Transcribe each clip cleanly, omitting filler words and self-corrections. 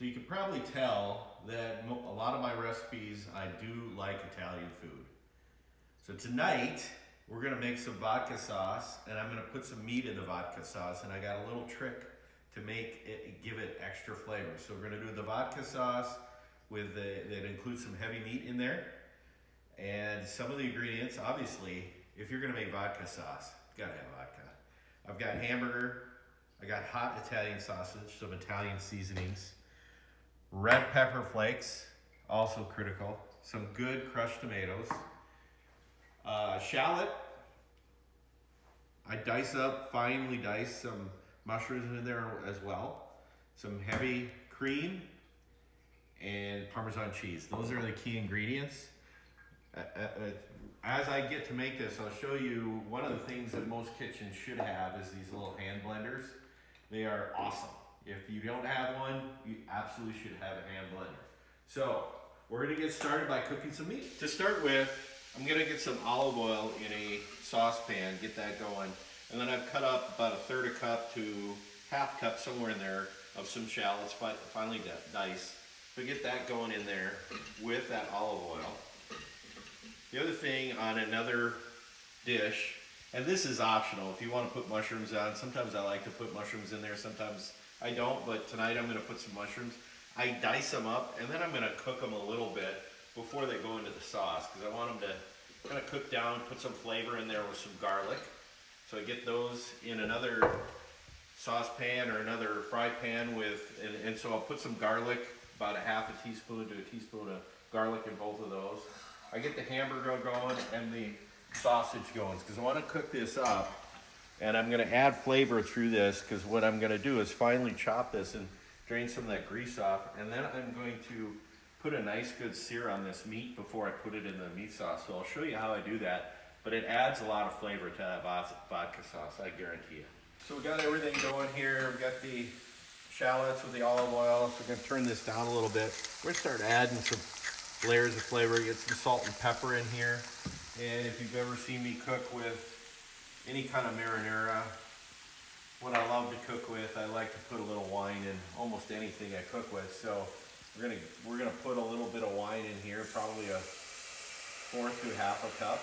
So you can probably tell that a lot of my recipes, I do like Italian food. So tonight, we're gonna make some vodka sauce, and I'm gonna put some meat in the vodka sauce, and I got a little trick to make it, give it extra flavor. So we're gonna do the vodka sauce with that includes some heavy meat in there. And some of the ingredients, obviously, if you're gonna make vodka sauce, you gotta have vodka. I've got hamburger, I got hot Italian sausage, some Italian seasonings, red pepper flakes, also critical, some good crushed tomatoes, shallot, I dice up, finely dice some mushrooms in there as well, some heavy cream, and Parmesan cheese. Those are the key ingredients. As I get to make this, I'll show you one of the things that most kitchens should have is these little hand blenders. They are awesome. If you don't have one, you absolutely should have a hand blender. So we're gonna get started by cooking some meat. To start with, I'm gonna get some olive oil in a saucepan, get that going. And then I've cut up about 1/3 cup to 1/2 cup, somewhere in there, of some shallots, finely diced. So get that going in there with that olive oil. The other thing on another dish, and this is optional, if you want to put mushrooms on, sometimes I like to put mushrooms in there, sometimes I don't, but tonight I'm going to put some mushrooms. I dice them up, and then I'm going to cook them a little bit before they go into the sauce, because I want them to kind of cook down, put some flavor in there with some garlic. So I get those in another saucepan or another fry pan with, and so I'll put some garlic, about 1/2 teaspoon to a teaspoon of garlic in both of those. I get the hamburger going and the sausage going, because I want to cook this up, and I'm going to add flavor through this, because what I'm going to do is finely chop this and drain some of that grease off, and then I'm going to put a nice good sear on this meat before I put it in the meat sauce. So I'll show you how I do that, but it adds a lot of flavor to that vodka sauce, I guarantee you. So we got everything going here. We got the shallots with the olive oil. So we're gonna turn this down a little bit. We're gonna start adding some layers of flavor. Get some salt and pepper in here. And if you've ever seen me cook with any kind of marinara, what I love to cook with, I like to put a little wine in almost anything I cook with. So we're gonna put a little bit of wine in here, probably 1/4 to 1/2 cup.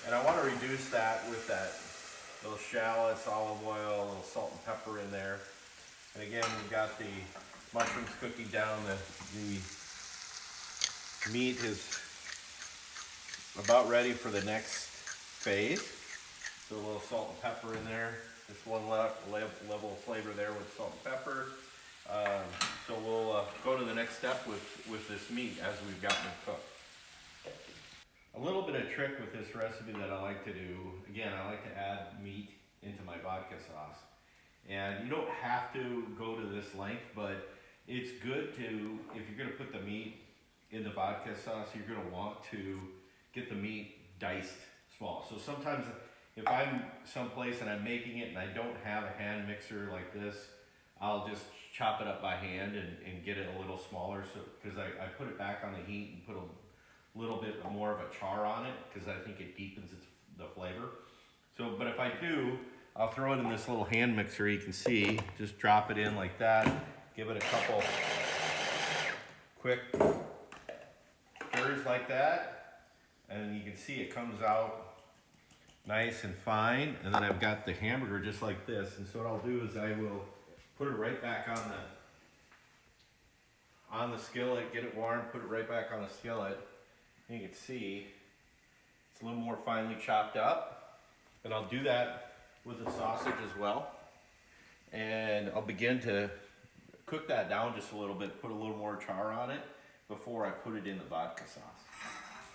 And I want to reduce that with those shallots, olive oil, a little salt and pepper in there. And again, we've got the mushrooms cooking down. The meat is about ready for the next phase. So a little salt and pepper in there. Just one level of flavor there with salt and pepper. So we'll go to the next step with this meat as we've gotten it cooked. A little bit of trick with this recipe that I like to do, again, I like to add meat into my vodka sauce. And you don't have to go to this length, but it's good to, if you're gonna put the meat in the vodka sauce, you're gonna want to get the meat diced small. So sometimes if I'm someplace and I'm making it and I don't have a hand mixer like this, I'll just chop it up by hand and get it a little smaller, so because I put it back on the heat and put a little bit more of a char on it, because I think it deepens the flavor. So, but if I do, I'll throw it in this little hand mixer. You can see, just drop it in like that, give it a couple quick stirrs like that, and you can see it comes out nice and fine. And then I've got the hamburger just like this, and so what I'll do is I will put it right back on the skillet, get it warm, put it right back on the skillet. You can see it's a little more finely chopped up, and I'll do that with the sausage as well. And I'll begin to cook that down just a little bit, put a little more char on it before I put it in the vodka sauce.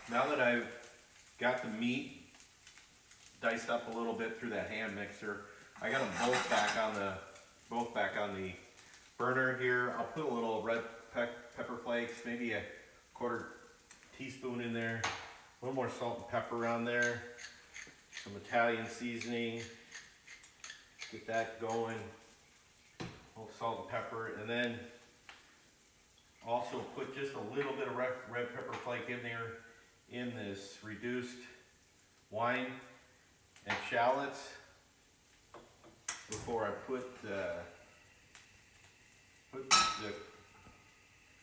Now that I've got the meat diced up a little bit through that hand mixer, I got them both back on the burner here. I'll put a little red pepper flakes, maybe a 1/4 teaspoon in there, a little more salt and pepper on there, some Italian seasoning, get that going, a little salt and pepper, and then also put just a little bit of red pepper flake in there in this reduced wine and shallots before I put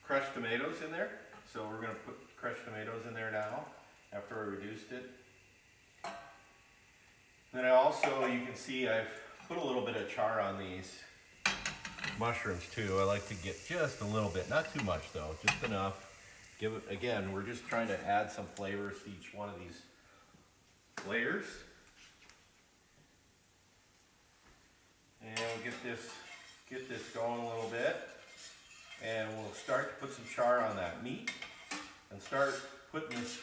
crushed tomatoes in there. So we're gonna put crushed tomatoes in there now after I reduced it. Then I also, you can see I've put a little bit of char on these mushrooms too. I like to get just a little bit, not too much though, just enough. Give it, again, we're just trying to add some flavors to each one of these layers. And we'll get this going a little bit. And we'll start to put some char on that meat and start putting this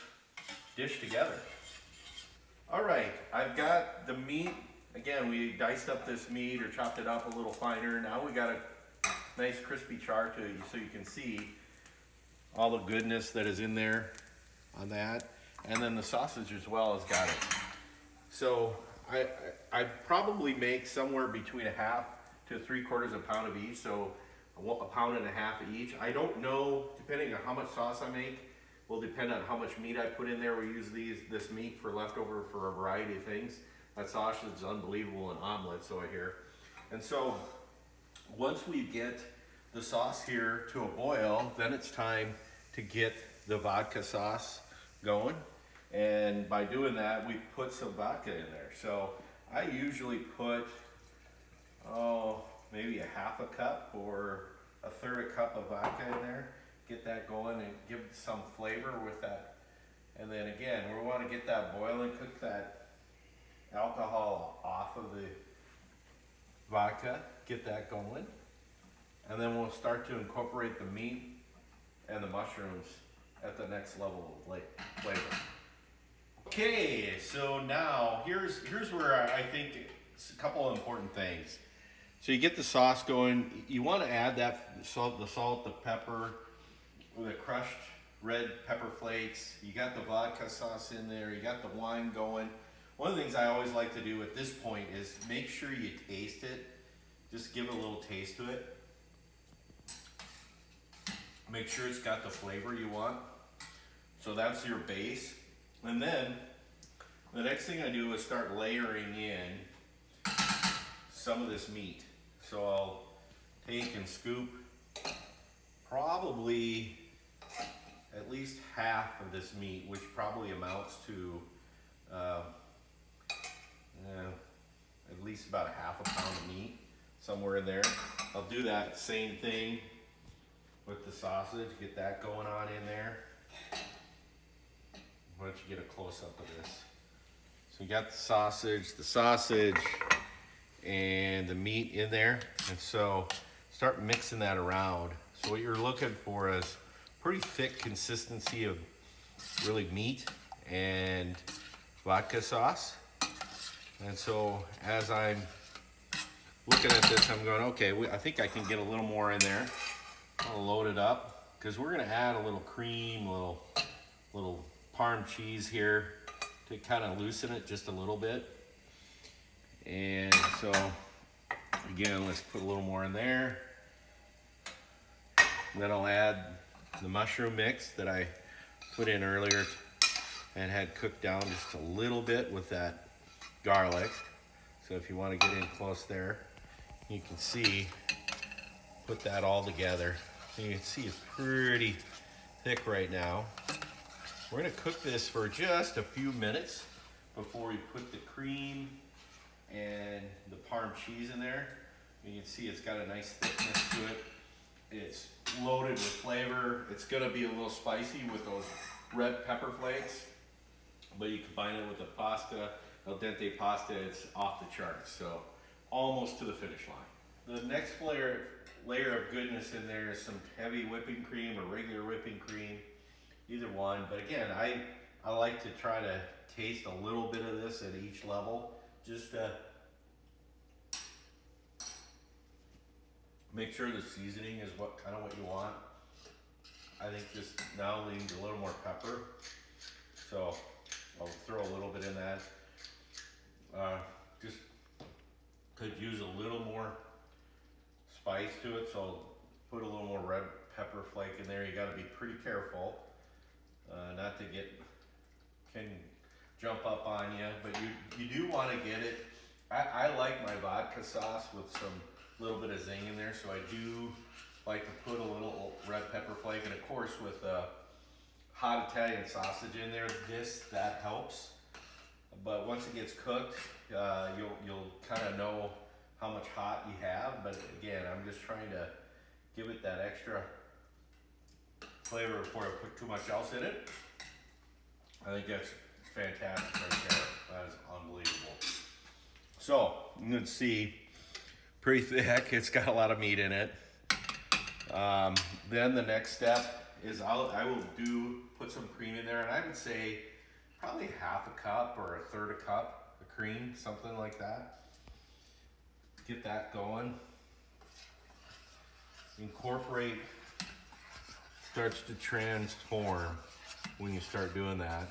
dish together. All right, I've got the meat. Again, we diced up this meat or chopped it up a little finer. Now we got a nice crispy char to it so you can see all the goodness that is in there on that. And then the sausage as well has got it. So I probably make somewhere between 1/2 to 3/4 pound of each. So 1.5 pounds of each. I don't know, depending on how much sauce I make, will depend on how much meat I put in there. We use this meat for leftover for a variety of things. That sausage is unbelievable in omelets, so I hear. And so once we get the sauce here to a boil, then it's time to get the vodka sauce going. And by doing that, we put some vodka in there. So I usually put, maybe 1/2 cup or 1/3 cup of vodka in there. Get that going and give some flavor with that. And then again, we want to get that boiling, cook that alcohol off of the vodka, get that going. And then we'll start to incorporate the meat and the mushrooms at the next level of flavor. Okay, so now here's where I think it's a couple of important things. So you get the sauce going. You want to add the salt, the pepper, with the crushed red pepper flakes. You got the vodka sauce in there. You got the wine going. One of the things I always like to do at this point is make sure you taste it. Just give it a little taste to it. Make sure it's got the flavor you want. So that's your base. And then the next thing I do is start layering in some of this meat. So I'll take and scoop probably at least half of this meat, which probably amounts to at least about 1/2 pound of meat, somewhere in there. I'll do that same thing with the sausage, get that going on in there. Why don't you get a close-up of this? So you got the sausage and the meat in there. And so start mixing that around. So what you're looking for is pretty thick consistency of really meat and vodka sauce. And so as I'm looking at this, I'm going, okay, I think I can get a little more in there. I'll load it up because we're gonna add a little cream, little Parm cheese here to kind of loosen it just a little bit. And so again, let's put a little more in there. And then I'll add the mushroom mix that I put in earlier and had cooked down just a little bit with that garlic. So if you want to get in close there, you can see, put that all together. And you can see it's pretty thick right now. We're going to cook this for just a few minutes before we put the cream and the Parm cheese in there. You can see it's got a nice thickness to it. It's loaded with flavor. It's going to be a little spicy with those red pepper flakes, but you combine it with the pasta, al dente pasta, it's off the charts. So almost to the finish line. The next layer of goodness in there is some heavy whipping cream or regular whipping cream, either one. But again, I like to try to taste a little bit of this at each level, just to make sure the seasoning is what you want. I think this now needs a little more pepper, so I'll throw a little bit in that. Just could use a little more spice to it, so I'll put a little more red pepper flake in there. You got to be pretty careful not to can jump up on you, but you do want to get it. I like my vodka sauce with some little bit of zing in there, so I do like to put a little red pepper flake, and of course with hot Italian sausage in there, that helps. But once it gets cooked, you'll kind of know how much hot you have. But again, I'm just trying to give it that extra flavor before I put too much else in it. I think that's fantastic right there. That is unbelievable. So you can see, pretty thick. It's got a lot of meat in it. Then the next step is I will put some cream in there, and I would say probably half a cup or a third a cup of cream, something like that. Get that going. Incorporate starts to transform when you start doing that.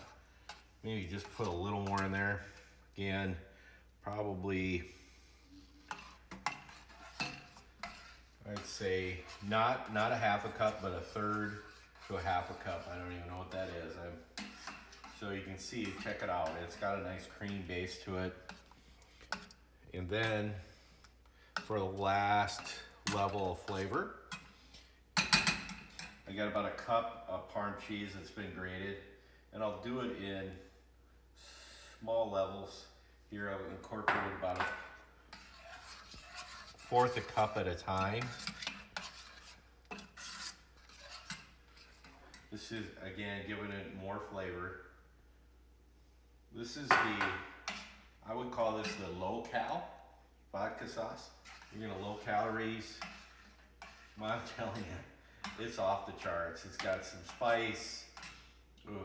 Maybe just put a little more in there. Again, probably, I'd say not a half a cup, but a third to a half a cup. I don't even know what that is. So you can see, check it out. It's got a nice cream base to it. And then for the last level of flavor, I got about a cup of Parm cheese that's been grated, and I'll do it in small levels. Here I'll incorporate about a fourth a cup at a time. This is, again, giving it more flavor. This is I would call this the low-cal vodka sauce. You're gonna low calories. I'm telling you, it's off the charts. It's got some spice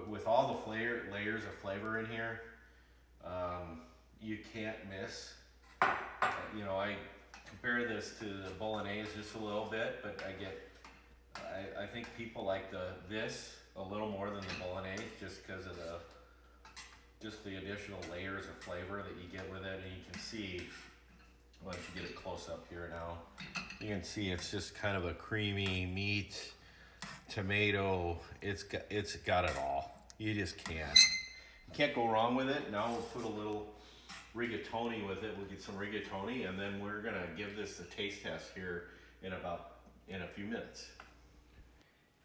with all the layers of flavor in here. You can't miss. You know, I compare this to the bolognese just a little bit, but I think people like this a little more than the bolognese, just because of the additional layers of flavor that you get with it. And you can see, once you get it close up here now, you can see it's just kind of a creamy meat, tomato. It's got it all. You just can't go wrong with it. Now we'll put a little rigatoni with it. We'll get some rigatoni, and then we're gonna give this a taste test here in a few minutes.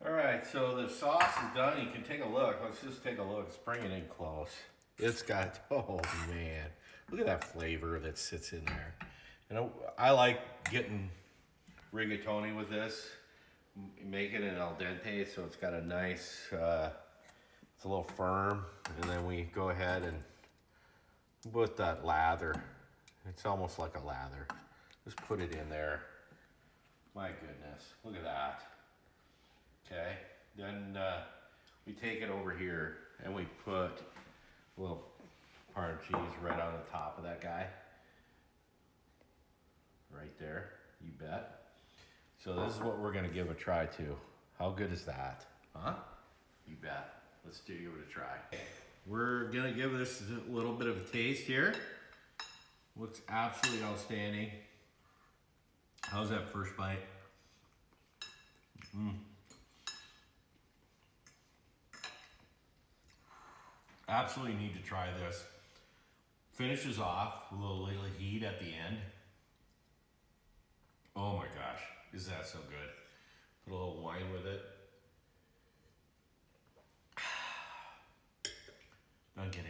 All right, so the sauce is done. You can take a look. Let's just take a look. Let's bring it in close. It's got, oh man, look at that flavor that sits in there. You know, I like getting rigatoni with this, making it al dente, so it's got a nice, it's a little firm, and then we go ahead and put that lather. It's almost like a lather. Just put it in there. My goodness, look at that. Okay, then we take it over here and we put a little Parm cheese right on the top of that guy. Right there, you bet. So this is what we're gonna give a try to. How good is that? Huh? You bet. Let's give it a try. We're gonna give this a little bit of a taste here. Looks absolutely outstanding. How's that first bite? Absolutely need to try this. Finishes off with a little heat at the end. Oh my gosh, is that so good? Put a little wine with it. Don't get